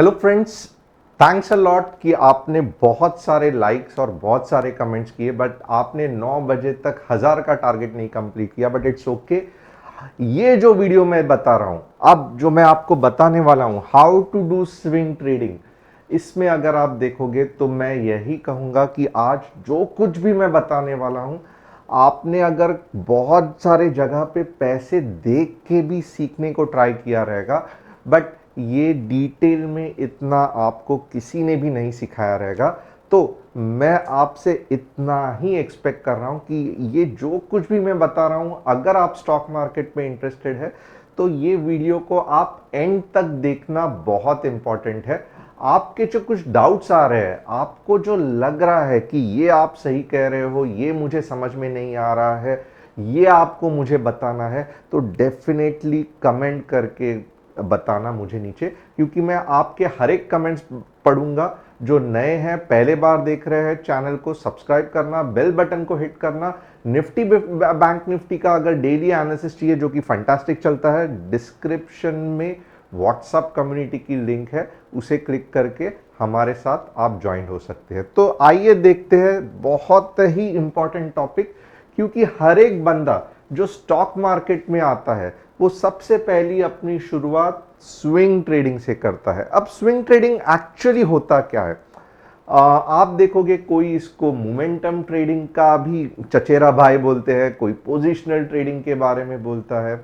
Hello friends, thanks a lot कि आपने बहुत सारे लाइक्स और बहुत सारे कमेंट्स किए, बट आपने 9 बजे तक 1000 का टारगेट नहीं कंप्लीट किया। But it's okay. ये जो वीडियो मैं बता रहा हूं, अब जो मैं आपको बताने वाला हूं, how to do swing trading, इसमें अगर आप देखोगे तो मैं यही कहूंगा कि आज जो कुछ भी मैं बताने वाला हूं, आपने अगर बहुत सारे जगह पे पैसे देख के भी सीखने को ट्राई किया रहेगा, बट ये डिटेल में इतना आपको किसी ने भी नहीं सिखाया रहेगा। तो मैं आपसे इतना ही एक्सपेक्ट कर रहा हूं कि ये जो कुछ भी मैं बता रहा हूं, अगर आप स्टॉक मार्केट में इंटरेस्टेड है तो ये वीडियो को आप एंड तक देखना बहुत इंपॉर्टेंट है। आपके जो कुछ डाउट्स आ रहे हैं, आपको जो लग रहा है कि ये आप सही कह रहे हो, ये मुझे समझ में नहीं आ रहा है, ये आपको मुझे बताना है, तो डेफिनेटली कमेंट करके बताना मुझे नीचे, क्योंकि मैं आपके हर एक कमेंट्स पढ़ूंगा। जो नए हैं, पहले बार देख रहे हैं, चैनल को सब्सक्राइब करना, बेल बटन को हिट करना। निफ्टी बैंक निफ्टी का अगर डेली एनालिसिस चाहिए जो कि फंटास्टिक चलता है, डिस्क्रिप्शन में व्हाट्सएप कम्युनिटी की लिंक है, उसे क्लिक करके हमारे साथ आप ज्वाइन हो सकते हैं। तो आइए देखते हैं, बहुत ही इंपॉर्टेंट टॉपिक, क्योंकि हर एक बंदा जो स्टॉक मार्केट में आता है वो सबसे पहली अपनी शुरुआत स्विंग ट्रेडिंग से करता है। अब स्विंग ट्रेडिंग एक्चुअली होता क्या है? आप देखोगे कोई इसको मोमेंटम ट्रेडिंग का भी चचेरा भाई बोलते हैं, कोई पोजिशनल ट्रेडिंग के बारे में बोलता है,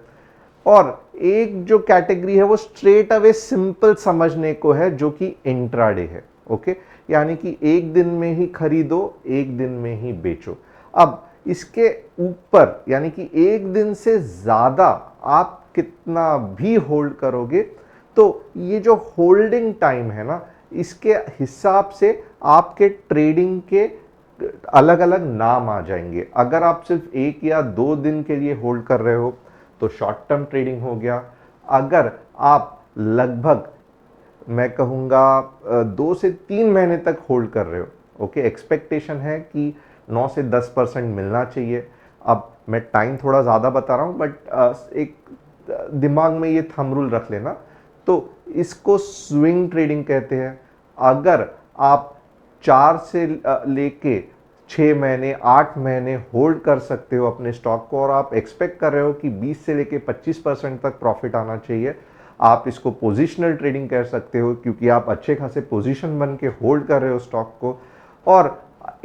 और एक जो कैटेगरी है वो स्ट्रेट अवे सिंपल समझने को है, जो कि इंट्राडे है। ओके, यानी कि एक दिन में ही खरीदो, एक दिन में ही बेचो। अब इसके ऊपर यानी कि एक दिन से ज्यादा आप कितना भी होल्ड करोगे, तो ये जो होल्डिंग टाइम है ना, इसके हिसाब से आपके ट्रेडिंग के अलग अलग नाम आ जाएंगे। अगर आप सिर्फ 1 या 2 दिन के लिए होल्ड कर रहे हो तो शॉर्ट टर्म ट्रेडिंग हो गया। अगर आप लगभग, मैं कहूँगा 2 से 3 महीने तक होल्ड कर रहे हो, ओके, एक्सपेक्टेशन है कि 9 से 10% मिलना चाहिए। अब मैं टाइम थोड़ा ज़्यादा बता रहा हूँ, बट एक दिमाग में ये थंब रूल रख लेना। तो इसको स्विंग ट्रेडिंग कहते हैं। अगर आप 4 से लेके 6 महीने 8 महीने होल्ड कर सकते हो अपने स्टॉक को, और आप एक्सपेक्ट कर रहे हो कि 20 से लेके 25% तक प्रॉफिट आना चाहिए, आप इसको पोजिशनल ट्रेडिंग कह सकते हो, क्योंकि आप अच्छे खासे पोजीशन बन के होल्ड कर रहे हो स्टॉक को। और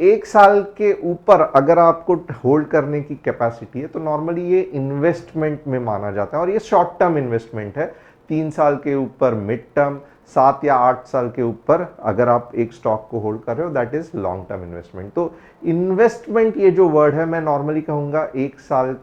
1 साल के ऊपर अगर आपको होल्ड करने की कैपेसिटी है तो नॉर्मली ये इन्वेस्टमेंट में माना जाता है, और ये शॉर्ट टर्म इन्वेस्टमेंट है। 3 साल के ऊपर मिड टर्म, 7 या 8 साल के ऊपर अगर आप एक स्टॉक को होल्ड कर रहे हो, that is long term investment. तो इन्वेस्टमेंट ये जो वर्ड है, मैं नॉर्मली कहूँगा 1 साल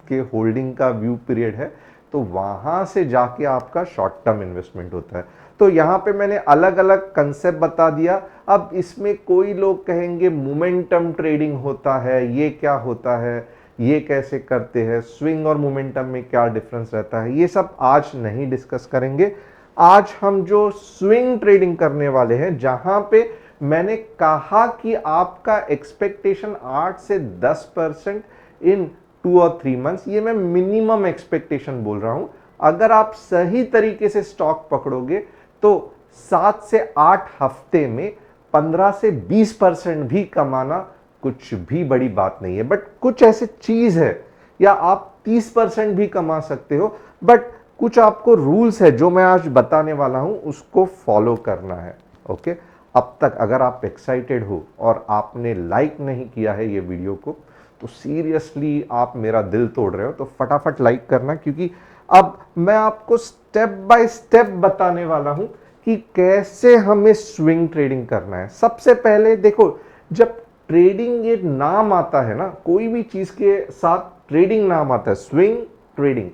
के होल्डिंग का व्यू पीरियड है, तो वहां से जाके आपका शॉर्ट टर्म इन्वेस्टमेंट होता है। तो यहां पे मैंने अलग अलग कंसेप्ट बता दिया। अब इसमें कोई लोग कहेंगे मोमेंटम ट्रेडिंग होता है, ये क्या होता है, ये कैसे करते हैं, स्विंग और मोमेंटम में क्या डिफरेंस रहता है, ये सब आज नहीं डिस्कस करेंगे। आज हम जो स्विंग ट्रेडिंग करने वाले हैं, जहां पे मैंने कहा कि आपका एक्सपेक्टेशन 8 से 10% इन 2 और 3 मंथ्स, ये मैं मिनिमम एक्सपेक्टेशन बोल रहा हूं। अगर आप सही तरीके से स्टॉक पकड़ोगे तो 7 से 8 हफ्ते में 15 से 20% भी कमाना कुछ भी बड़ी बात नहीं है। बट कुछ ऐसे चीज है, या आप 30% भी कमा सकते हो, बट कुछ आपको रूल्स है जो मैं आज बताने वाला हूं, उसको फॉलो करना है। ओके, अब तक अगर आप एक्साइटेड हो और आपने लाइक नहीं किया है ये वीडियो को, तो सीरियसली आप मेरा दिल तोड़ रहे हो, तो फटाफट लाइक करना, क्योंकि अब मैं आपको स्टेप बाय स्टेप बताने वाला हूं कि कैसे हमें स्विंग ट्रेडिंग करना है। सबसे पहले देखो, जब ट्रेडिंग ये नाम आता है ना, कोई भी चीज के साथ ट्रेडिंग नाम आता है, स्विंग ट्रेडिंग,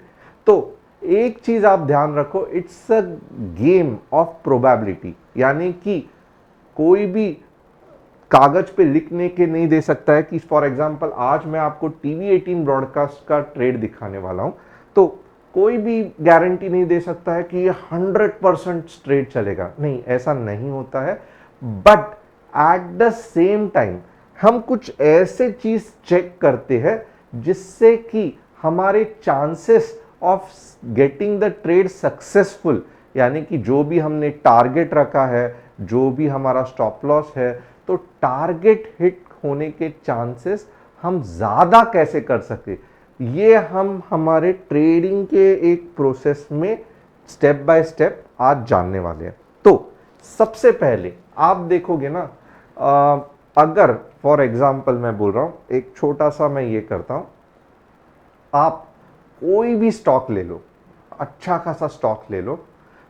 तो एक चीज आप ध्यान रखो, it's a game of probability. यानी कि कोई भी कागज पे लिखने के नहीं दे सकता है कि फॉर एग्जांपल आज मैं आपको टीवी 18 ब्रॉडकास्ट का ट्रेड दिखाने वाला हूं, तो कोई भी गारंटी नहीं दे सकता है कि ये 100% स्ट्रेट चलेगा। नहीं, ऐसा नहीं होता है। But at the same time हम कुछ ऐसे चीज चेक करते हैं जिससे कि हमारे chances of getting the trade successful यानी कि जो भी हमने टारगेट रखा है, जो भी हमारा स्टॉप लॉस है, तो टारगेट हिट होने के चांसेस हम ज़्यादा कैसे कर सके, ये हम हमारे ट्रेडिंग के एक प्रोसेस में स्टेप बाय स्टेप आज जानने वाले हैं। तो सबसे पहले आप देखोगे ना, अगर फॉर एग्जांपल मैं बोल रहा हूं, एक छोटा सा मैं ये करता हूं, आप कोई भी स्टॉक ले लो, अच्छा खासा स्टॉक ले लो,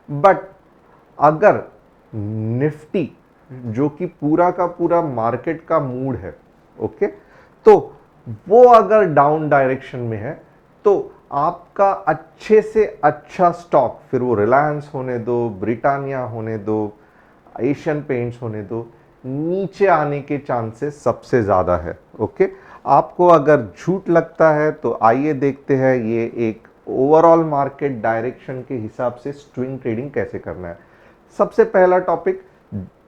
बट अगर निफ्टी जो कि पूरा का पूरा मार्केट का मूड है, ओके, तो वो अगर डाउन डायरेक्शन में है, तो आपका अच्छे से अच्छा स्टॉक, फिर वो रिलायंस होने दो, ब्रिटानिया होने दो, एशियन पेंट्स होने दो, नीचे आने के चांसेस सबसे ज़्यादा है। ओके, आपको अगर झूठ लगता है तो आइए देखते हैं ये एक ओवरऑल मार्केट डायरेक्शन के हिसाब से स्विंग ट्रेडिंग कैसे करना है। सबसे पहला टॉपिक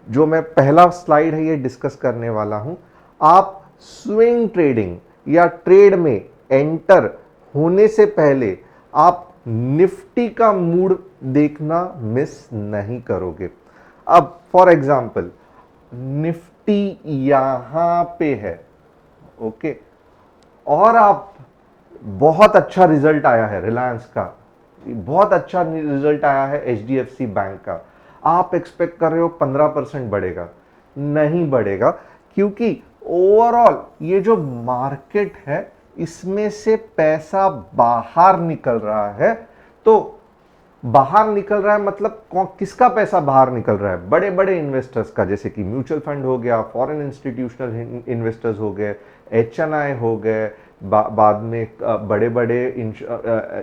जो मैं पहला स्लाइड है ये डिस्कस करने वाला हूं, आप स्विंग ट्रेडिंग या ट्रेड में एंटर होने से पहले आप निफ्टी का मूड देखना मिस नहीं करोगे। अब फॉर एग्जांपल निफ्टी यहां पे है, ओके, और आप बहुत अच्छा रिजल्ट आया है रिलायंस का, बहुत अच्छा रिजल्ट आया है एचडीएफसी बैंक का, आप एक्सपेक्ट कर रहे हो 15% बढ़ेगा, नहीं बढ़ेगा, क्योंकि ओवरऑल ये जो मार्केट है इसमें से पैसा बाहर निकल रहा है। तो बाहर निकल रहा है मतलब किसका पैसा बाहर निकल रहा है? बड़े बड़े इन्वेस्टर्स का, जैसे कि म्यूचुअल फंड हो गया, फॉरेन इंस्टीट्यूशनल इन्वेस्टर्स हो गए, एचएनआई हो गए, बाद में बड़े बड़े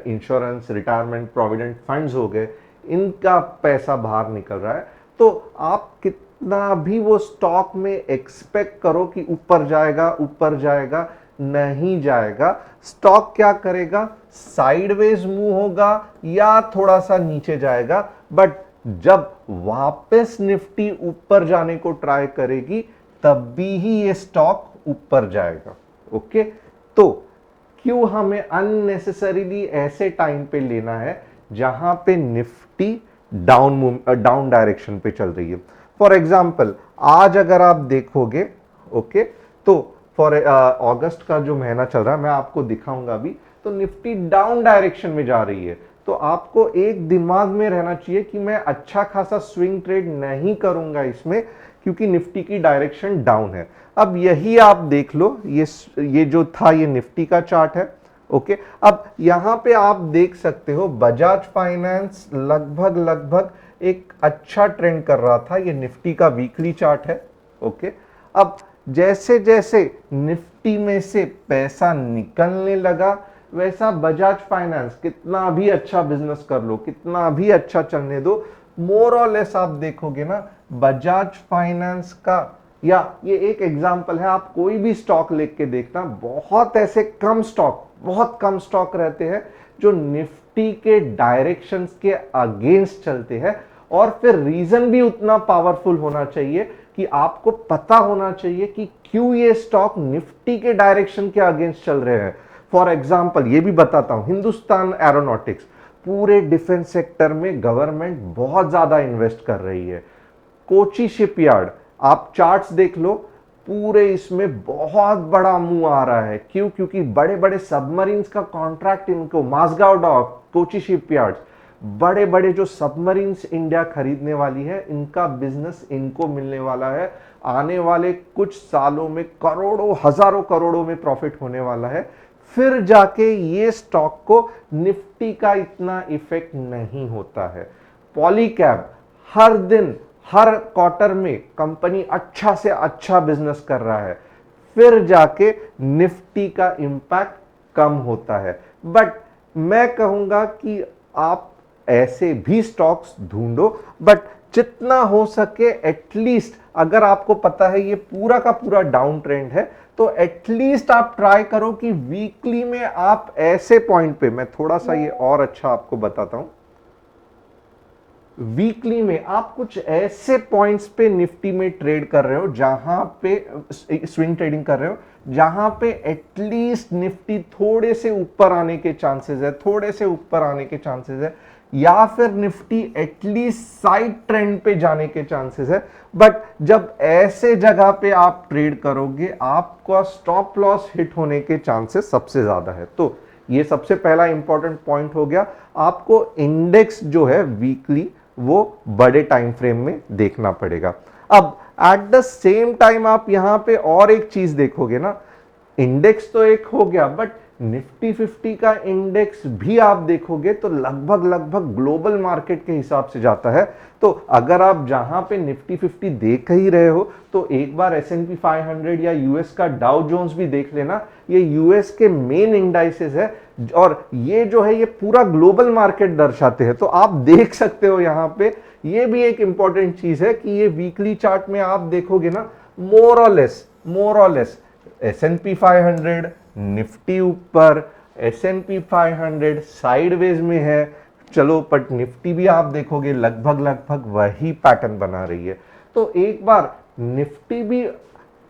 इंश्योरेंस रिटायरमेंट प्रोविडेंट फंड्स हो गए, इनका पैसा बाहर निकल रहा है। तो आप कितना भी वो स्टॉक में एक्सपेक्ट करो कि ऊपर जाएगा, ऊपर जाएगा, नहीं जाएगा। स्टॉक क्या करेगा? साइडवेज मूव होगा या थोड़ा सा नीचे जाएगा, बट जब वापस निफ्टी ऊपर जाने को ट्राई करेगी तब भी ही ये स्टॉक ऊपर जाएगा। ओके, तो क्यों हमें अननेसेसरीली ऐसे टाइम पे लेना है जहां पे निफ्टी डाउन डायरेक्शन पे चल रही है? फॉर एग्जाम्पल आज अगर आप देखोगे, ओके, तो फॉर अगस्त का जो महीना चल रहा है मैं आपको दिखाऊंगा अभी, तो निफ्टी डाउन डायरेक्शन में जा रही है। तो आपको एक दिमाग में रहना चाहिए कि मैं अच्छा खासा स्विंग ट्रेड नहीं करूंगा इसमें, क्योंकि निफ्टी की डायरेक्शन डाउन है। अब यही आप देख लो, ये जो था ये निफ्टी का चार्ट है। ओके, अब यहां पे आप देख सकते हो बजाज फाइनेंस लगभग एक अच्छा ट्रेंड कर रहा था, ये निफ्टी का वीकली चार्ट है। ओके, अब जैसे जैसे निफ्टी में से पैसा निकलने लगा, वैसा बजाज फाइनेंस कितना भी अच्छा बिजनेस कर लो, कितना भी अच्छा चलने दो, मोर और लेस आप देखोगे ना बजाज फाइनेंस का, या ये एक एग्जांपल है, आप कोई भी स्टॉक लेके के देखना, बहुत ऐसे बहुत कम स्टॉक रहते हैं जो निफ्टी के डायरेक्शंस के अगेंस्ट चलते हैं। और फिर रीजन भी उतना पावरफुल होना चाहिए कि आपको पता होना चाहिए कि क्यों ये स्टॉक निफ्टी के डायरेक्शन के अगेंस्ट चल रहे हैं। फॉर एग्जांपल ये भी बताता हूं, हिंदुस्तान एरोनॉटिक्स, पूरे डिफेंस सेक्टर में गवर्नमेंट बहुत ज्यादा इन्वेस्ट कर रही है। कोची शिपयार्ड, आप चार्ट्स देख लो, पूरे इसमें बहुत बड़ा मुंह आ रहा है। क्यों? क्योंकि बड़े बड़े सबमरीन्स का कॉन्ट्रैक्ट इनको, माजगांव डॉक, कोची शिपयार्ड, बड़े बड़े जो सबमरीन्स इंडिया खरीदने वाली है, इनका बिजनेस इनको मिलने वाला है। आने वाले कुछ सालों में करोड़ों, हजारों करोड़ों में प्रॉफिट होने वाला है। फिर जाके ये स्टॉक को निफ्टी का इतना इफेक्ट नहीं होता है। पॉलीकैब, हर दिन हर क्वार्टर में कंपनी अच्छा से अच्छा बिजनेस कर रहा है, फिर जाके निफ्टी का इंपैक्ट कम होता है। बट मैं कहूंगा कि आप ऐसे भी स्टॉक्स ढूंढो, बट जितना हो सके एटलीस्ट, अगर आपको पता है ये पूरा का पूरा डाउन ट्रेंड है, तो एटलीस्ट आप ट्राई करो कि वीकली में आप ऐसे पॉइंट पे, मैं थोड़ा सा ये और अच्छा आपको बताता हूं, वीकली में आप कुछ ऐसे पॉइंट्स पे निफ्टी में ट्रेड कर रहे हो, जहां पे स्विंग ट्रेडिंग कर रहे हो, जहां पे एटलीस्ट निफ्टी थोड़े से ऊपर आने के चांसेस है, थोड़े से ऊपर आने के चांसेस है। या फिर निफ्टी एटलीस्ट साइड ट्रेंड पे जाने के चांसेस है। बट जब ऐसे जगह पे आप ट्रेड करोगे आपका स्टॉप लॉस हिट होने के चांसेस सबसे ज्यादा है। तो ये सबसे पहला इंपॉर्टेंट पॉइंट हो गया। आपको इंडेक्स जो है वीकली वो बड़े टाइम फ्रेम में देखना पड़ेगा। अब एट द सेम टाइम आप यहां पे और एक चीज देखोगे ना, इंडेक्स तो एक हो गया बट निफ्टी 50 का इंडेक्स भी आप देखोगे तो लगभग लगभग ग्लोबल मार्केट के हिसाब से जाता है। तो अगर आप जहां पे निफ्टी 50 देख ही रहे हो तो एक बार S&P 500 या यूएस का डाउ जोन्स भी देख लेना। ये यूएस के मेन इंडाइसेस है और ये जो है ये पूरा ग्लोबल मार्केट दर्शाते हैं। तो आप देख सकते हो यहां पे, ये भी एक इंपॉर्टेंट चीज है कि ये वीकली चार्ट में आप देखोगे ना, मोर और लेस S&P 500 निफ्टी ऊपर, S&P 500 साइडवेज में है, चलो बट निफ्टी भी आप देखोगे लगभग लगभग वही पैटर्न बना रही है। तो एक बार निफ्टी भी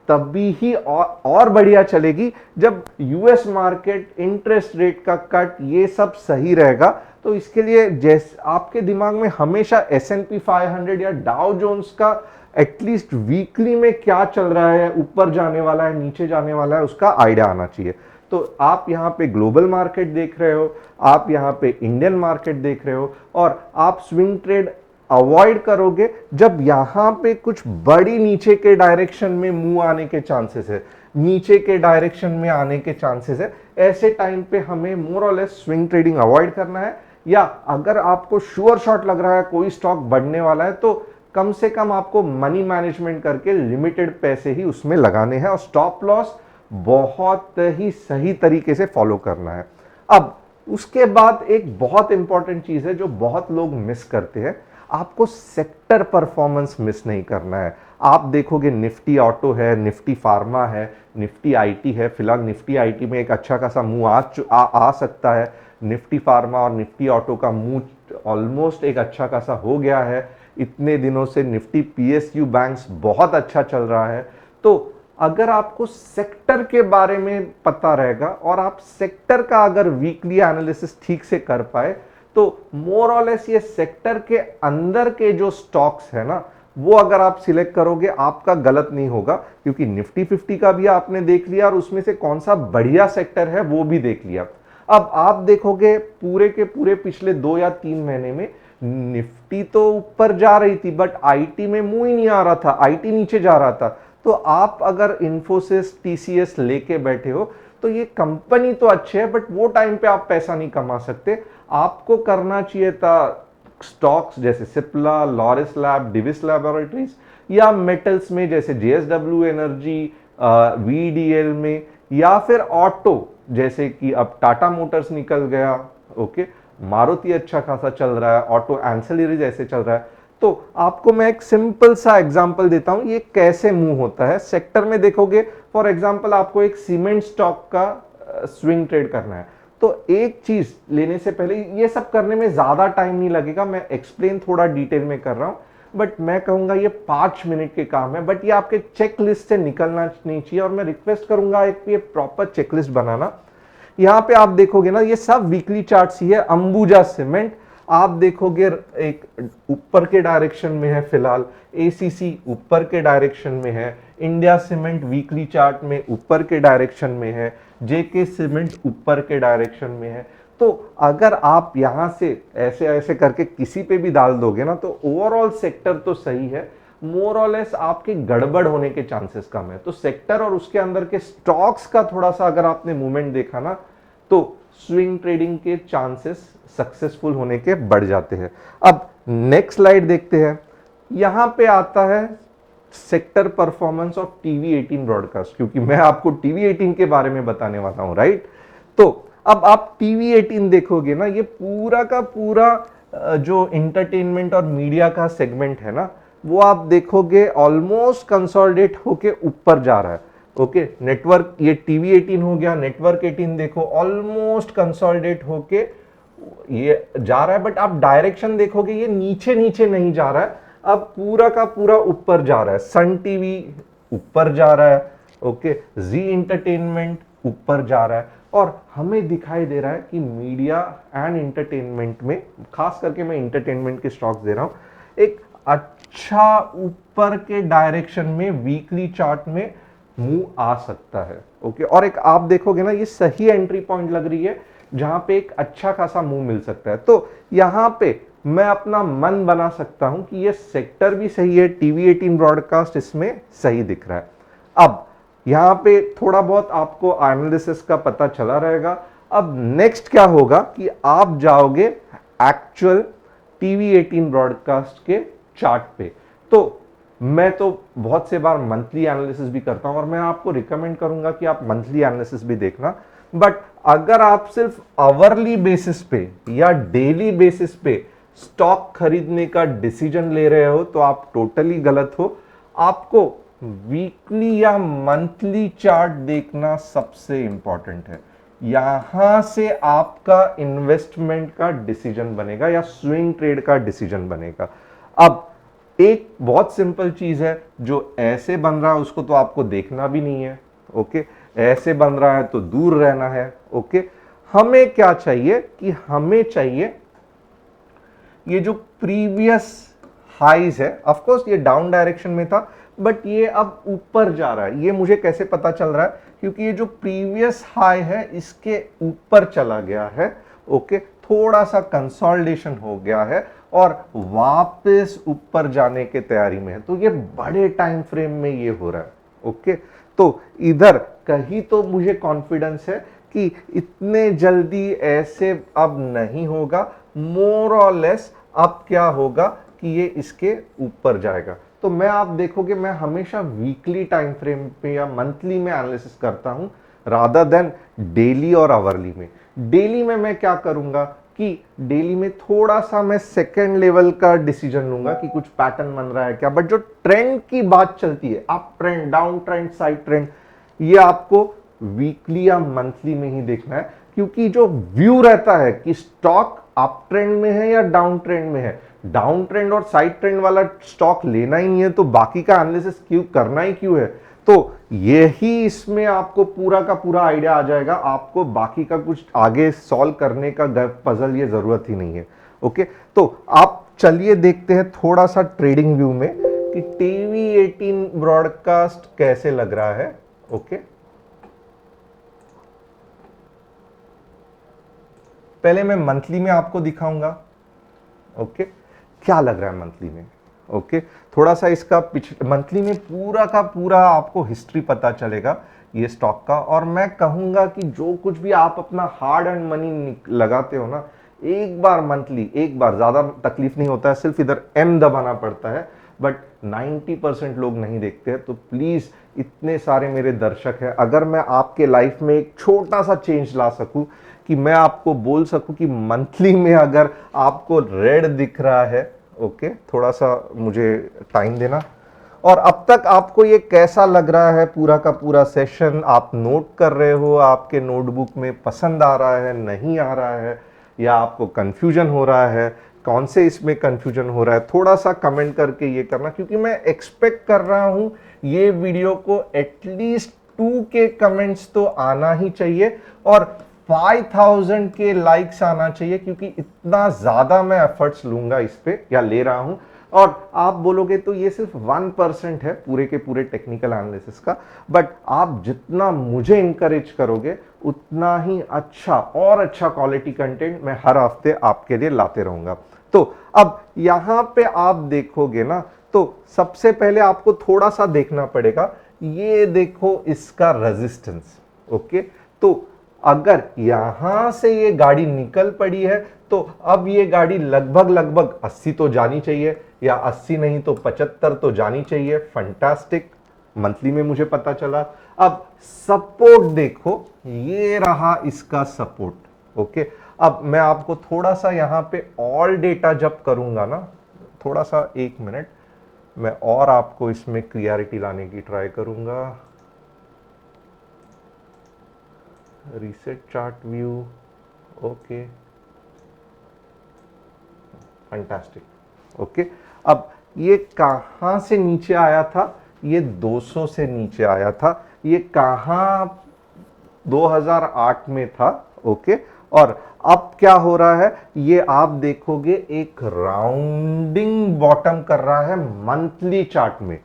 तभी ही और बढ़िया चलेगी जब यूएस मार्केट, इंटरेस्ट रेट का कट, ये सब सही रहेगा। तो इसके लिए जैसे आपके दिमाग में हमेशा S&P 500 या डाउ जोन्स का एटलीस्ट वीकली में क्या चल रहा है, ऊपर जाने वाला है, नीचे जाने वाला है, उसका आइडिया आना चाहिए। तो आप यहां पे ग्लोबल मार्केट देख रहे हो, आप यहां पे इंडियन मार्केट देख रहे हो और आप स्विंग ट्रेड अवॉइड करोगे जब यहां पे कुछ बड़ी नीचे के डायरेक्शन में मूव आने के चांसेस है, नीचे के डायरेक्शन में आने के चांसेस है। ऐसे टाइम पे हमें मोर और लेस स्विंग ट्रेडिंग अवॉइड करना है। या अगर आपको श्योर शॉट लग रहा है कोई स्टॉक बढ़ने वाला है तो कम से कम आपको मनी मैनेजमेंट करके लिमिटेड पैसे ही उसमें लगाने हैं और स्टॉप लॉस बहुत ही सही तरीके से फॉलो करना है। अब उसके बाद एक बहुत इंपॉर्टेंट चीज है जो बहुत लोग मिस करते हैं, आपको सेक्टर परफॉर्मेंस मिस नहीं करना है। आप देखोगे निफ्टी ऑटो है, निफ्टी फार्मा है, निफ्टी आईटी है। फिलहाल निफ्टी आईटी में एक अच्छा खासा मूव आ सकता है। निफ्टी फार्मा और निफ्टी ऑटो का मूव ऑलमोस्ट एक अच्छा खासा हो गया है। इतने दिनों से निफ्टी पीएसयू बैंक्स बहुत अच्छा चल रहा है। तो अगर आपको सेक्टर के बारे में पता रहेगा और आप सेक्टर का अगर वीकली एनालिसिस ठीक से कर पाए तो मोर और लेस ये सेक्टर के अंदर के जो स्टॉक्स है ना, वो अगर आप सिलेक्ट करोगे आपका गलत नहीं होगा, क्योंकि निफ्टी 50 का भी आपने देख लिया और उसमें से कौन सा बढ़िया सेक्टर है वो भी देख लिया। अब आप देखोगे पूरे के पूरे पिछले 2 या 3 महीने में निफ्टी तो ऊपर जा रही थी बट आईटी में मुंह ही नहीं आ रहा था, आईटी नीचे जा रहा था। तो आप अगर इन्फोसिस, टीसीएस लेके बैठे हो तो ये कंपनी तो अच्छे है बट वो टाइम पे आप पैसा नहीं कमा सकते। आपको करना चाहिए था स्टॉक्स जैसे सिप्ला, लॉरिस लैब, डिविस लैबोरेटरीज, या मेटल्स में जैसे जेएसडब्ल्यू एनर्जी, वीडीएल में, या फिर ऑटो जैसे कि अब टाटा मोटर्स निकल गया, ओके, मारुति अच्छा खासा चल रहा है, ऑटो एंसिलरीज ऐसे चल रहा है। तो आपको मैं एक सिंपल सा एग्जांपल देता हूं ये कैसे मूव होता है सेक्टर में। देखोगे फॉर एग्जांपल आपको एक सीमेंट स्टॉक का स्विंग ट्रेड करना है तो एक चीज लेने से पहले, ये सब करने में ज्यादा टाइम नहीं लगेगा, मैं एक्सप्लेन थोड़ा डिटेल में कर रहा हूं बट मैं कहूंगा ये 5 मिनट के काम है, बट ये आपके चेकलिस्ट से निकलना नहीं चाहिए और मैं रिक्वेस्ट करूंगा एक ये प्रॉपर चेकलिस्ट बनाना। यहां पे आप देखोगे ना ये सब वीकली चार्ट्स ही है। अंबुजा सीमेंट आप देखोगे एक ऊपर के डायरेक्शन में है फिलहाल, एसीसी ऊपर के डायरेक्शन में है, इंडिया सीमेंट वीकली चार्ट में ऊपर के डायरेक्शन में है, जेके सीमेंट ऊपर के डायरेक्शन में है। तो अगर आप यहां से ऐसे ऐसे करके किसी पे भी डाल दोगे ना तो ओवरऑल सेक्टर तो सही है, मोर और लेस आपके गड़बड़ होने के चांसेस कम है। तो सेक्टर और उसके अंदर के स्टॉक्स का थोड़ा सा अगर आपने मूवमेंट देखा ना तो स्विंग ट्रेडिंग के चांसेस सक्सेसफुल होने के बढ़ जाते हैं। अब नेक्स्ट स्लाइड देखते हैं। यहां पे आता है sector performance of TV 18 broadcast, क्योंकि मैं आपको टीवी 18 के बारे में बताने वाला हूं, राइट। तो अब आप टीवी 18 देखोगे ना, ये पूरा का पूरा जो इंटरटेनमेंट और मीडिया का सेगमेंट है ना, वो आप देखोगे ऑलमोस्ट कंसोलिडेट होके ऊपर जा रहा है। ओके, नेटवर्क, ये टीवी 18 हो गया, नेटवर्क 18 देखो ऑलमोस्ट कंसोलिडेट होके ये जा रहा है, बट आप डायरेक्शन देखोगे ये नीचे नीचे नहीं जा रहा है, अब पूरा का पूरा ऊपर जा रहा है। सन टीवी ऊपर जा रहा है, ओके, जी इंटरटेनमेंट ऊपर जा रहा है। और हमें दिखाई दे रहा है कि मीडिया एंड एंटरटेनमेंट में, खास करके मैं एंटरटेनमेंट के स्टॉक्स दे रहा हूं, एक अच्छा ऊपर के डायरेक्शन में वीकली चार्ट में मूव आ सकता है। ओके, और एक आप देखोगे ना, ये सही एंट्री पॉइंट लग रही है जहां पे एक अच्छा खासा मूव मिल सकता है। तो यहां पे मैं अपना मन बना सकता हूं कि ये सेक्टर भी सही है, टीवी 18 ब्रॉडकास्ट इसमें सही दिख रहा है। अब यहां पे थोड़ा बहुत आपको एनालिसिस का पता चला रहेगा। अब नेक्स्ट क्या होगा कि आप जाओगे एक्चुअल टीवी 18 ब्रॉडकास्ट के चार्ट पे। तो मैं तो बहुत से बार मंथली एनालिसिस भी करता हूं और मैं आपको रिकमेंड करूंगा कि आप मंथली एनालिसिस भी देखना। बट अगर आप सिर्फ आवरली बेसिस पे या डेली बेसिस पे स्टॉक खरीदने का डिसीजन ले रहे हो तो आप टोटली गलत हो। आपको वीकली या मंथली चार्ट देखना सबसे इंपॉर्टेंट है। यहां से आपका इन्वेस्टमेंट का डिसीजन बनेगा या स्विंग ट्रेड का डिसीजन बनेगा। अब एक बहुत सिंपल चीज है, जो ऐसे बन रहा है उसको तो आपको देखना भी नहीं है। ओके, ऐसे बन रहा है तो दूर रहना है। ओके, हमें क्या चाहिए कि हमें चाहिए ये जो प्रीवियस हाइज है, ऑफ कोर्स ये डाउन डायरेक्शन में था बट ये अब ऊपर जा रहा है। ये मुझे कैसे पता चल रहा है? क्योंकि ये जो प्रीवियस हाई है इसके ऊपर चला गया है। ओके, थोड़ा सा कंसोलिडेशन हो गया है और वापस ऊपर जाने के तैयारी में है। तो ये बड़े टाइम फ्रेम में ये हो रहा है। ओके, तो इधर कहीं तो मुझे कॉन्फिडेंस है कि इतने जल्दी ऐसे अब नहीं होगा। मोर और लेस अब क्या होगा कि ये इसके ऊपर जाएगा। तो मैं, आप देखोगे, मैं हमेशा वीकली टाइम फ्रेम पे या मंथली में एनालिसिस करता हूं रादर देन डेली और आवरली में। डेली में मैं क्या करूंगा कि डेली में थोड़ा सा मैं सेकेंड लेवल का डिसीजन लूंगा कि कुछ पैटर्न बन रहा है क्या। बट जो ट्रेंड की बात चलती है, up trend, down trend, side trend, ये आपको वीकली या मंथली में ही देखना है। क्योंकि जो व्यू रहता है कि स्टॉक अप ट्रेंड में है या डाउन ट्रेंड में है, डाउन ट्रेंड और साइड ट्रेंड वाला स्टॉक लेना ही है तो बाकी का एनालिसिस क्यों करना ही क्यों है। तो यही इसमें आपको पूरा का पूरा आइडिया आ जाएगा। आपको बाकी का कुछ आगे सॉल्व करने का पजल ये जरूरत ही नहीं है। ओके, तो आप चलिए देखते हैं थोड़ा सा ट्रेडिंग व्यू में कि टीवी 18 ब्रॉडकास्ट कैसे लग रहा है। ओके, पहले मैं मंथली में आपको दिखाऊंगा। ओके, क्या लग रहा है मंथली में। ओके, थोड़ा सा इसका मंथली में पूरा का पूरा आपको हिस्ट्री पता चलेगा ये स्टॉक का। और मैं कहूंगा कि जो कुछ भी आप अपना हार्ड एंड मनी लगाते हो ना, एक बार मंथली, एक बार, ज्यादा तकलीफ नहीं होता है, सिर्फ इधर एम दबाना पड़ता है। बट 90% लोग नहीं देखते हैं। तो प्लीज, इतने सारे मेरे दर्शक हैं, अगर मैं आपके लाइफ में एक छोटा सा चेंज ला सकूं कि मैं आपको बोल सकूं कि मंथली में अगर आपको रेड दिख रहा है, ओके, थोड़ा सा मुझे टाइम देना। और अब तक आपको ये कैसा लग रहा है पूरा का पूरा सेशन? आप नोट कर रहे हो, आपके नोटबुक में पसंद आ रहा है, नहीं आ रहा है, या आपको कंफ्यूजन हो रहा है? कौन से इसमें कंफ्यूजन हो रहा है, थोड़ा सा कमेंट करके ये करना। क्योंकि मैं एक्सपेक्ट कर रहा हूं ये वीडियो को एटलीस्ट 2K कमेंट्स तो आना ही चाहिए और 5000 के लाइक्स आना चाहिए। क्योंकि इतना ज्यादा मैं एफर्ट्स लूंगा इस पे, या ले रहा हूं। और आप बोलोगे तो ये सिर्फ 1% है पूरे के पूरे टेक्निकल एनालिसिस का। बट आप जितना मुझे इंकरेज करोगे उतना ही अच्छा और अच्छा क्वालिटी कंटेंट मैं हर हफ्ते आपके लिए लाते रहूंगा। तो अब यहां पे आप देखोगे ना, तो सबसे पहले आपको थोड़ा सा देखना पड़ेगा। ये देखो इसका रेजिस्टेंस। ओके, तो अगर यहां से ये गाड़ी निकल पड़ी है तो अब ये गाड़ी लगभग लगभग 80 तो जानी चाहिए, या 80 नहीं तो 75 तो जानी चाहिए। फंटास्टिक, मंथली में मुझे पता चला। अब सपोर्ट देखो, ये रहा इसका सपोर्ट। ओके, अब मैं आपको थोड़ा सा यहां पे ऑल डेटा जब करूंगा ना, थोड़ा सा 1 मिनट, मैं और आपको इसमें क्लियरिटी लाने की ट्राई करूंगा। Reset chart view, okay, fantastic. Okay, अब ये कहां से नीचे आया था? ये 200 से नीचे आया था। ये कहां 2008 में था। ओके, और अब क्या हो रहा है, ये आप देखोगे एक राउंडिंग बॉटम कर रहा है मंथली चार्ट में।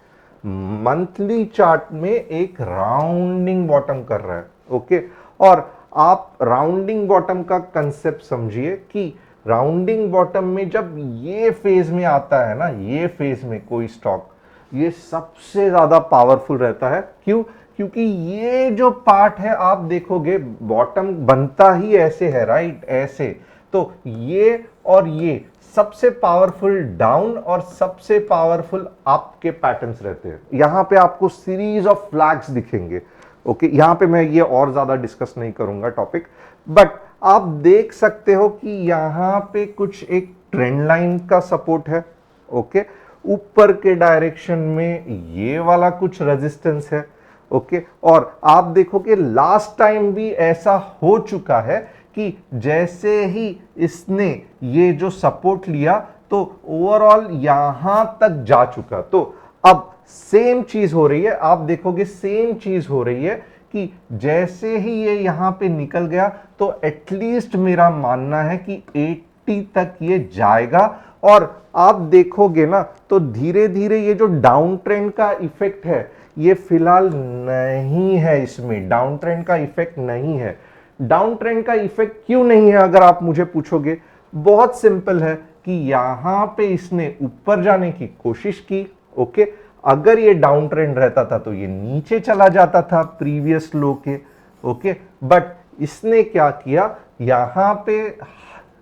मंथली चार्ट में एक राउंडिंग बॉटम कर रहा है। ओके, और आप राउंडिंग बॉटम का कंसेप्ट समझिए कि राउंडिंग बॉटम में जब ये फेज में आता है ना, ये फेज में कोई स्टॉक, ये सबसे ज्यादा पावरफुल रहता है। क्यों? क्योंकि ये जो पार्ट है आप देखोगे बॉटम बनता ही ऐसे है, राइट, ऐसे। तो ये और ये सबसे पावरफुल डाउन और सबसे पावरफुल अप के पैटर्न्स रहते हैं। यहां पे आपको सीरीज ऑफ फ्लैग्स दिखेंगे। ओके, यहां पे मैं ये और ज्यादा डिस्कस नहीं करूंगा टॉपिक, बट आप देख सकते हो कि यहां पे कुछ एक ट्रेंड लाइन का सपोर्ट है। ओके, ऊपर के डायरेक्शन में ये वाला कुछ रेजिस्टेंस है। ओके, और आप देखो कि लास्ट टाइम भी ऐसा हो चुका है कि जैसे ही इसने ये जो सपोर्ट लिया तो ओवरऑल यहां तक जा चुका। तो अब सेम चीज हो रही है, आप देखोगे सेम चीज हो रही है कि जैसे ही ये यहां पे निकल गया तो एटलीस्ट मेरा मानना है कि 80 तक ये जाएगा। और आप देखोगे ना तो धीरे धीरे ये जो डाउन ट्रेंड का इफेक्ट है ये फिलहाल नहीं है, इसमें डाउन ट्रेंड का इफेक्ट नहीं है। डाउन ट्रेंड का इफेक्ट क्यों नहीं है अगर आप मुझे पूछोगे, बहुत सिंपल है कि यहां पे इसने ऊपर जाने की कोशिश की। ओके, अगर ये डाउन ट्रेंड रहता था तो ये नीचे चला जाता था प्रीवियस लो के। ओके, बट इसने क्या किया, यहां पे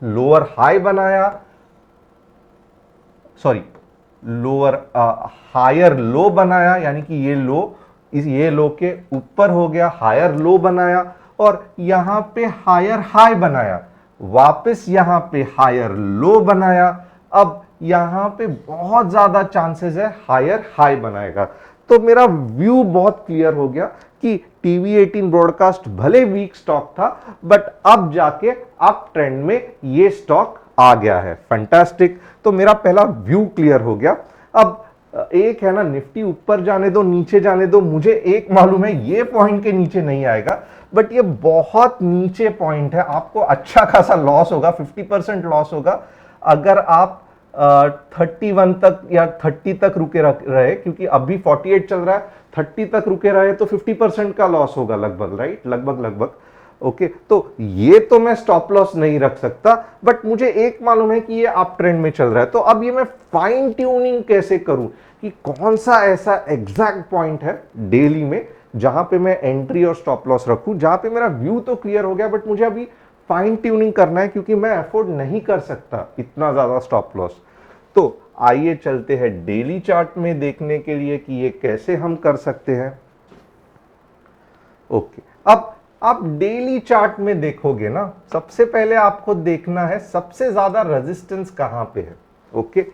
लोअर हाई बनाया, सॉरी लोअर हायर लो बनाया, यानी कि ये लो ये लो के ऊपर हो गया, हायर लो बनाया और यहां पे हायर हाई बनाया, वापस यहां पे हायर लो बनाया। अब यहां पे बहुत ज्यादा चांसेस है हायर हाई बनाएगा। तो मेरा व्यू बहुत क्लियर हो गया कि टीवी 18 ब्रॉडकास्ट भले वीक स्टॉक था बट अब जाके अप ट्रेंड में ये स्टॉक आ गया है। फैंटास्टिक, तो मेरा पहला व्यू क्लियर हो गया। अब एक है ना, निफ्टी ऊपर जाने दो नीचे जाने दो, मुझे एक मालूम है ये पॉइंट के नीचे नहीं आएगा, बट ये बहुत नीचे पॉइंट है, आपको अच्छा खासा लॉस होगा, 50% लॉस होगा अगर आप 31 तक या 30 तक रुके रहे, क्योंकि अभी 48 चल रहा है, 30 तक रुके रहे तो 50% का लॉस होगा लगभग, राइट, लगभग। ओके, तो ये तो मैं स्टॉप लॉस नहीं रख सकता, बट मुझे एक मालूम है कि ये अप ट्रेंड में चल रहा है। तो अब ये मैं फाइन ट्यूनिंग कैसे करूं कि कौन सा ऐसा एग्जैक्ट पॉइंट है डेली में जहां पे मैं एंट्री और स्टॉप लॉस रखूं, जहां पे मेरा व्यू तो क्लियर हो गया बट मुझे अभी फाइन ट्यूनिंग करना है क्योंकि मैं अफोर्ड नहीं कर सकता इतना ज्यादा स्टॉप लॉस। तो आइए चलते हैं डेली चार्ट में देखने के लिए कि ये कैसे हम कर सकते हैं। ओके, अब आप डेली चार्ट में देखोगे ना, सबसे पहले आपको देखना है सबसे ज्यादा रेजिस्टेंस कहां पे है। ओके,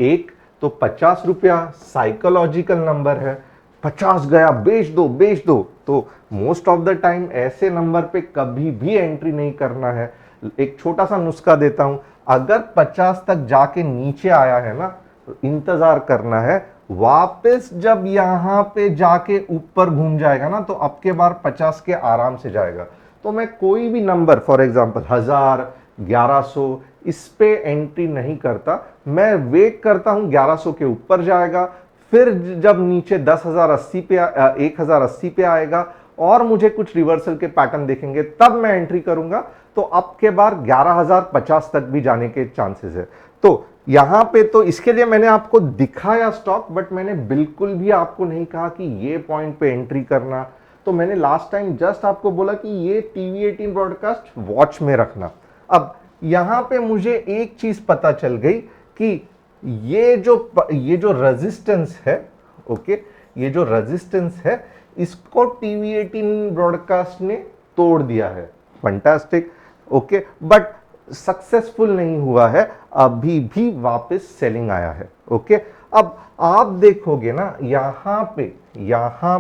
एक तो 50 रुपया साइकोलॉजिकल नंबर है, 50 गया बेच दो। तो मोस्ट ऑफ द टाइम ऐसे नंबर पे कभी भी एंट्री नहीं करना है। एक छोटा सा नुस्खा देता हूं, अगर 50 तक जाके नीचे आया है ना तो इंतजार करना है, वापस जब यहां पे जाके ऊपर घूम जाएगा ना तो अब के बार 50 के आराम से जाएगा। तो मैं कोई भी नंबर फॉर एग्जांपल 1000, 1100 इस पे एंट्री नहीं करता, मैं वेट करता हूं 1100 के ऊपर जाएगा, फिर जब नीचे 10,080 पे 1080 पे आएगा और मुझे कुछ रिवर्सल के पैटर्न देखेंगे तब मैं एंट्री करूंगा। तो अब के बार 11,050 तक भी जाने के चांसेस है। तो यहां पे तो इसके लिए मैंने आपको दिखाया स्टॉक, बट मैंने बिल्कुल भी आपको नहीं कहा कि ये पॉइंट पे एंट्री करना। तो मैंने लास्ट टाइम जस्ट आपको बोला कि ये टीवी 18 ब्रॉडकास्ट वॉच में रखना। अब यहां पे मुझे एक चीज पता चल गई कि ये जो रेजिस्टेंस है, ओके, ये जो रेजिस्टेंस है इसको टीवी 18 ब्रॉडकास्ट ने तोड़ दिया है। फैंटास्टिक, ओके, बट सक्सेसफुल नहीं हुआ है, अभी भी वापस सेलिंग आया है। ओके, अब आप देखोगे ना यहां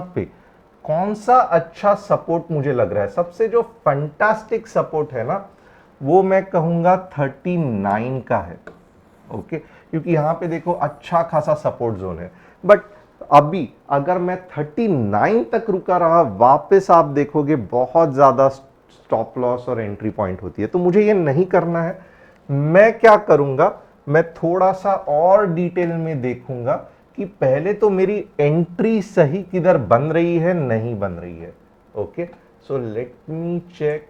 पे कौन सा अच्छा सपोर्ट मुझे लग रहा है, सबसे जो फैंटास्टिक सपोर्ट है ना वो मैं कहूंगा 39 का है। ओके, क्योंकि यहां पे देखो अच्छा खासा सपोर्ट जोन है, बट अभी अगर मैं 39 तक रुका रहा, वापस आप देखोगे बहुत ज्यादा स्टॉप लॉस और एंट्री पॉइंट होती है। तो मुझे ये नहीं करना है। मैं क्या करूंगा, मैं थोड़ा सा और डिटेल में देखूंगा कि पहले तो मेरी एंट्री सही किधर बन रही है, नहीं बन रही है। Okay, so let me check.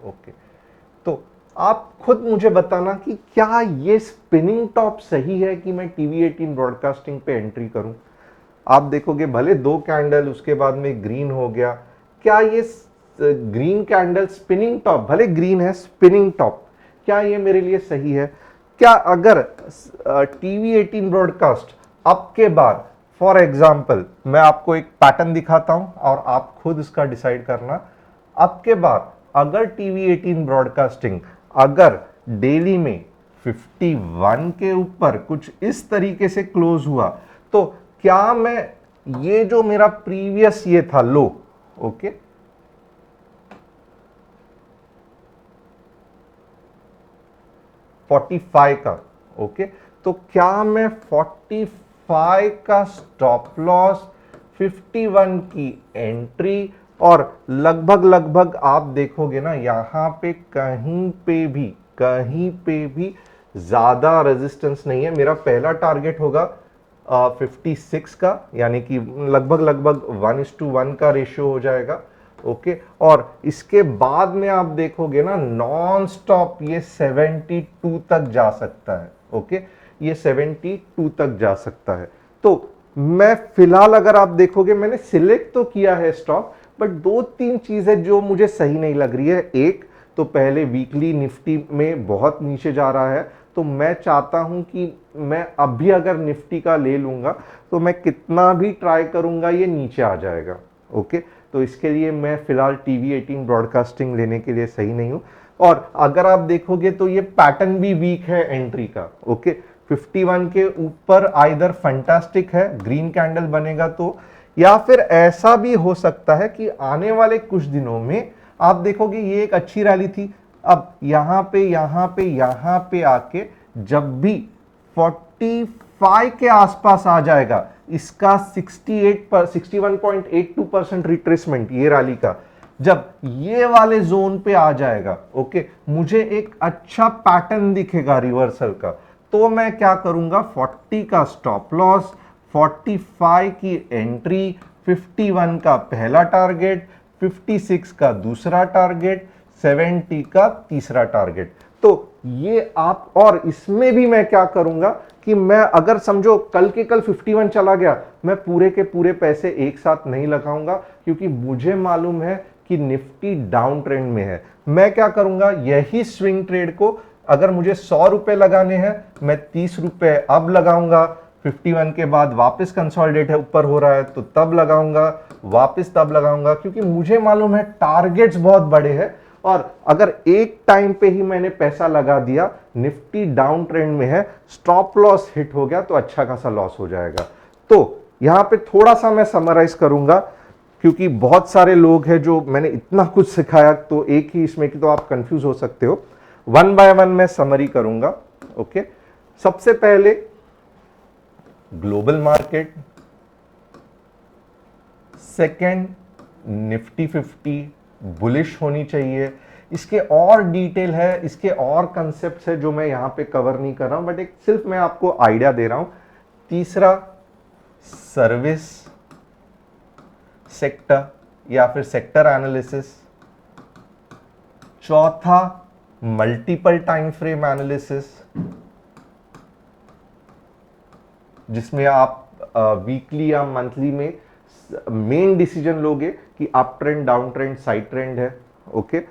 Okay, तो आप खुद मुझे बताना कि क्या ये स्पिनिंग टॉप सही है कि मैं टीवी 18 ब्रॉडकास्टिंग पे एंट्री करूं। आप देखोगे भले 2 कैंडल, उसके बाद में ग्रीन हो गया, क्या ये ग्रीन कैंडल स्पिनिंग टॉप, भले ग्रीन है स्पिनिंग टॉप, क्या ये मेरे लिए सही है? क्या अगर टीवी 18 ब्रॉडकास्ट अब के बाद, फॉर एग्जाम्पल मैं आपको एक पैटर्न दिखाता हूं और आप खुद इसका डिसाइड करना। अब के बाद अगर टीवी 18 ब्रॉडकास्टिंग अगर डेली में 51 के ऊपर कुछ इस तरीके से क्लोज हुआ, तो क्या मैं ये जो मेरा प्रीवियस ये था लो, ओके, 45 का, ओके, तो क्या मैं 45 का स्टॉप लॉस, 51 की एंट्री, और लगभग लगभग आप देखोगे ना यहां पे कहीं पे भी ज्यादा रेजिस्टेंस नहीं है। मेरा पहला टारगेट होगा 56 का, यानी कि लगभग लगभग 1:1 का रेशियो हो जाएगा। ओके, और इसके बाद में आप देखोगे ना नॉन स्टॉप ये 72 तक जा सकता है। ओके, ये 72 तक जा सकता है। तो मैं फिलहाल अगर आप देखोगे मैंने सिलेक्ट तो किया है स्टॉक, बट 2-3 चीजें जो मुझे सही नहीं लग रही है। एक तो पहले वीकली निफ्टी में बहुत नीचे जा रहा है, तो मैं चाहता हूं कि मैं अभी अगर निफ्टी का ले लूंगा तो मैं कितना भी ट्राई करूंगा ये नीचे आ जाएगा। ओके, तो इसके लिए मैं फिलहाल टीवी 18 ब्रॉडकास्टिंग लेने के लिए सही नहीं हूं। और अगर आप देखोगे तो ये पैटर्न भी वीक है एंट्री का। ओके, 51 के ऊपर आइदर फैंटास्टिक है, ग्रीन कैंडल बनेगा तो, या फिर ऐसा भी हो सकता है कि आने वाले कुछ दिनों में आप देखोगे ये एक अच्छी रैली थी, अब यहां पे आके जब भी 45 के आसपास आ जाएगा, इसका 61.82% रिट्रेसमेंट ये रैली का, जब ये वाले जोन पे आ जाएगा, ओके, मुझे एक अच्छा पैटर्न दिखेगा रिवर्सल का, तो मैं क्या करूंगा, 40 का स्टॉप लॉस, 45 की एंट्री, 51 का पहला टारगेट, 56 का दूसरा टारगेट, 70 का तीसरा टारगेट। तो ये आप, और इसमें भी मैं क्या करूंगा कि मैं अगर समझो कल के कल 51 चला गया, मैं पूरे के पूरे पैसे एक साथ नहीं लगाऊंगा, क्योंकि मुझे मालूम है कि निफ्टी डाउन ट्रेंड में है। मैं क्या करूंगा, यही स्विंग ट्रेड को अगर मुझे 100 रुपए लगाने हैं, मैं 30 रुपए अब लगाऊंगा, 51 के बाद वापस कंसोलिडेट है, ऊपर हो रहा है तो तब लगाऊंगा, वापस तब लगाऊंगा, क्योंकि मुझे मालूम है टारगेट्स बहुत बड़े हैं। और अगर एक टाइम पे ही मैंने पैसा लगा दिया, निफ्टी डाउन ट्रेंड में है, स्टॉप लॉस हिट हो गया तो अच्छा खासा लॉस हो जाएगा। तो यहां पे थोड़ा सा मैं समराइज करूंगा, क्योंकि बहुत सारे लोग हैं जो मैंने इतना कुछ सिखाया, तो एक ही इसमें कि तो आप कंफ्यूज हो सकते हो। 1 बाय 1 मैं समरी करूंगा। ओके, सबसे पहले global market, second Nifty 50 bullish होनी चाहिए। इसके और डिटेल है, इसके और कंसेप्ट है जो मैं यहां पे कवर नहीं कर रहा हूं, बट एक सिर्फ मैं आपको आइडिया दे रहा हूं। तीसरा सर्विस सेक्टर या फिर सेक्टर एनालिसिस। चौथा मल्टीपल टाइम फ्रेम एनालिसिस, जिसमें आप वीकली या मंथली में मेन डिसीजन लोगे कि up trend, down trend, side trend है। ओके,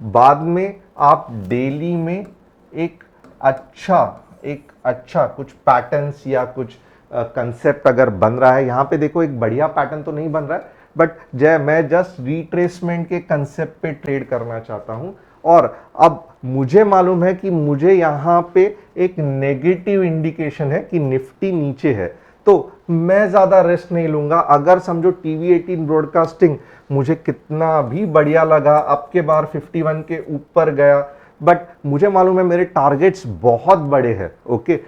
बाद में आप डेली में एक अच्छा कुछ पैटर्न्स या कुछ कंसेप्ट अगर बन रहा है, यहां पे देखो एक बढ़िया पैटर्न तो नहीं बन रहा है, बट मैं जस्ट रिट्रेसमेंट के कंसेप्ट पे ट्रेड करना चाहता हूं। और अब मुझे मालूम है कि मुझे यहां पे एक नेगेटिव इंडिकेशन है कि निफ्टी नीचे है, तो मैं ज्यादा रिस्क नहीं लूंगा। अगर समझो टीवी 18 ब्रॉडकास्टिंग मुझे कितना भी बढ़िया लगा, अब के बार 51 के ऊपर गया, बट मुझे मालूम है मेरे टारगेट्स बहुत बड़े हैं। ओके,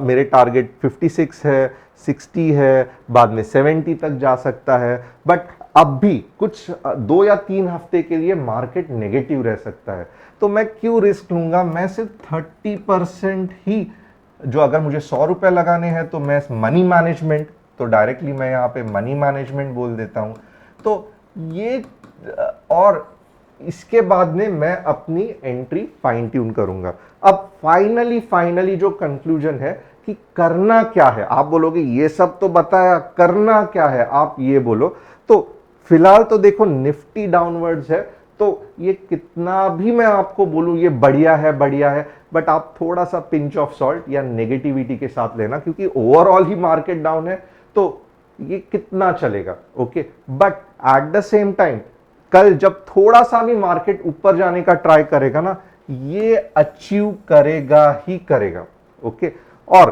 मेरे टारगेट 56 है, 60 है, बाद में 70 तक जा सकता है। बट अब भी कुछ 2 या 3 हफ्ते के लिए मार्केट नेगेटिव रह सकता है, तो मैं क्यों रिस्क लूंगा? मैं सिर्फ 30% ही, जो अगर मुझे 100 रुपए लगाने हैं तो मैं मनी मैनेजमेंट, तो डायरेक्टली मैं यहाँ पे मनी मैनेजमेंट बोल देता हूँ। तो ये और इसके बाद में मैं अपनी एंट्री फाइन ट्यून करूंगा। अब फाइनली जो कंक्लूजन है कि करना क्या है, आप बोलोगे ये सब तो बताया, करना क्या है आप ये बोलो। तो फिलहाल तो देखो निफ्टी डाउनवर्ड्स है, तो ये कितना भी मैं आपको बोलूं ये बढ़िया है, बट आप थोड़ा सा पिंच ऑफ सॉल्ट या नेगेटिविटी के साथ लेना, क्योंकि ओवरऑल ही मार्केट डाउन है, तो ये कितना चलेगा। Okay, but at the same time कल जब थोड़ा सा भी मार्केट ऊपर जाने का ट्राई करेगा ना, ये अचीव करेगा ही करेगा। ओके, और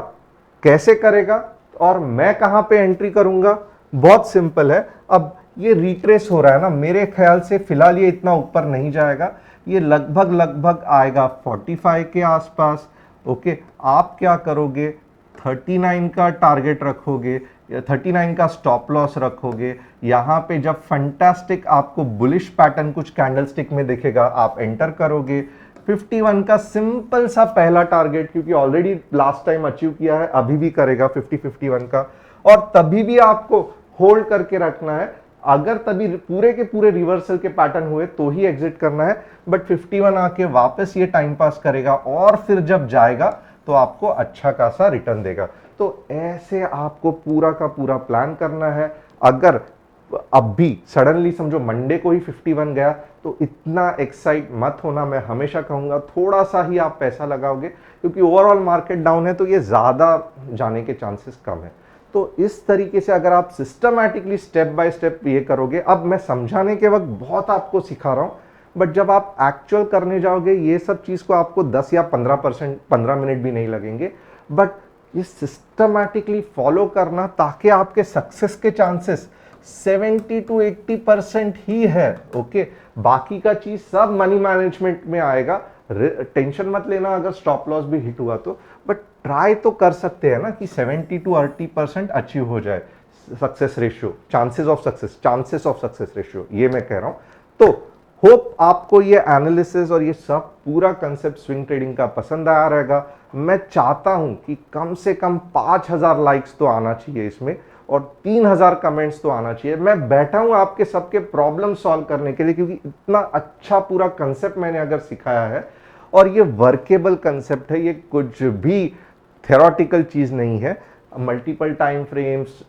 कैसे करेगा और मैं कहां पे एंट्री करूंगा? बहुत सिंपल है। अब ये रिट्रेस हो रहा है ना, मेरे ख्याल से फिलहाल ये इतना ऊपर नहीं जाएगा, ये लगभग आएगा 45 के आसपास। ओके, आप क्या करोगे? 39 का टारगेट रखोगे या 39 का स्टॉप लॉस रखोगे। यहां पे जब फंटास्टिक आपको बुलिश पैटर्न कुछ कैंडलस्टिक में दिखेगा, आप एंटर करोगे। 51 का सिंपल सा पहला टारगेट, क्योंकि ऑलरेडी लास्ट टाइम अचीव किया है, अभी भी करेगा 51 का, और तभी भी आपको होल्ड करके रखना है। अगर तभी पूरे के पूरे रिवर्सल के पैटर्न हुए तो ही एग्जिट करना है, बट 51 आके वापस ये टाइम पास करेगा और फिर जब जाएगा तो आपको अच्छा खासा रिटर्न देगा। तो ऐसे आपको पूरा का पूरा प्लान करना है। अगर अब भी सडनली समझो मंडे को ही 51 गया तो इतना एक्साइट मत होना, मैं हमेशा कहूंगा थोड़ा सा ही आप पैसा लगाओगे, क्योंकि ओवरऑल मार्केट डाउन है तो ये ज्यादा जाने के चांसेस कम है। तो इस तरीके से अगर आप सिस्टमैटिकली स्टेप बाय स्टेप ये करोगे, अब मैं समझाने के वक्त बहुत आपको सिखा रहा हूं, बट जब आप एक्चुअल करने जाओगे ये सब चीज को आपको 10 या 15 मिनट भी नहीं लगेंगे। बट ये सिस्टमैटिकली फॉलो करना, ताकि आपके सक्सेस के चांसेस 70 to 80% ही है। ओके, बाकी का चीज सब मनी मैनेजमेंट में आएगा। टेंशन मत लेना अगर स्टॉप लॉस भी हिट हुआ तो, बट ट्राई तो कर सकते हैं ना कि 70 to 80% अचीव हो जाए success ratio, chances of success ratio, ये मैं कह रहा हूं। तो होप आपको ये एनालिसिस और ये सब पूरा कंसेप्ट स्विंग ट्रेडिंग का पसंद आया रहेगा। मैं चाहता हूं कि कम से कम 5000 लाइक्स तो आना चाहिए इसमें, और 3000 कमेंट्स तो आना चाहिए। मैं बैठा हूं आपके सबके प्रॉब्लम सॉल्व करने के लिए, क्योंकि इतना अच्छा पूरा कंसेप्ट मैंने अगर सिखाया है, और ये वर्केबल कंसेप्ट है, ये कुछ भी थ्योरेटिकल चीज नहीं है। Multiple time frames,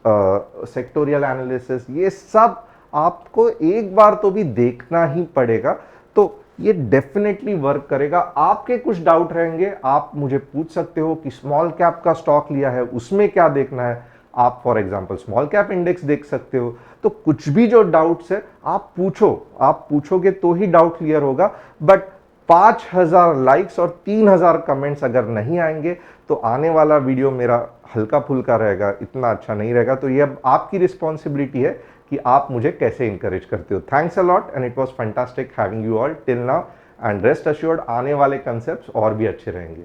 sectoral analysis, ये सब आपको एक बार तो भी देखना ही पड़ेगा। तो ये डेफिनेटली वर्क करेगा। आपके कुछ डाउट रहेंगे, आप मुझे पूछ सकते हो कि स्मॉल कैप का स्टॉक लिया है उसमें क्या देखना है। आप for example small cap index देख सकते हो। तो कुछ भी जो डाउट्स है आप पूछो, आप पूछोगे तो ही डाउट क्लियर होगा। बट 5000 लाइक्स और 3000 कमेंट्स अगर नहीं आएंगे तो आने वाला वीडियो मेरा हल्का फुल्का रहेगा, इतना अच्छा नहीं रहेगा। तो ये अब आपकी रिस्पॉन्सिबिलिटी है कि आप मुझे कैसे इंकरेज करते हो। Thanks a lot and it was fantastic having you all till now, and rest assured आने वाले कंसेप्ट्स और भी अच्छे रहेंगे।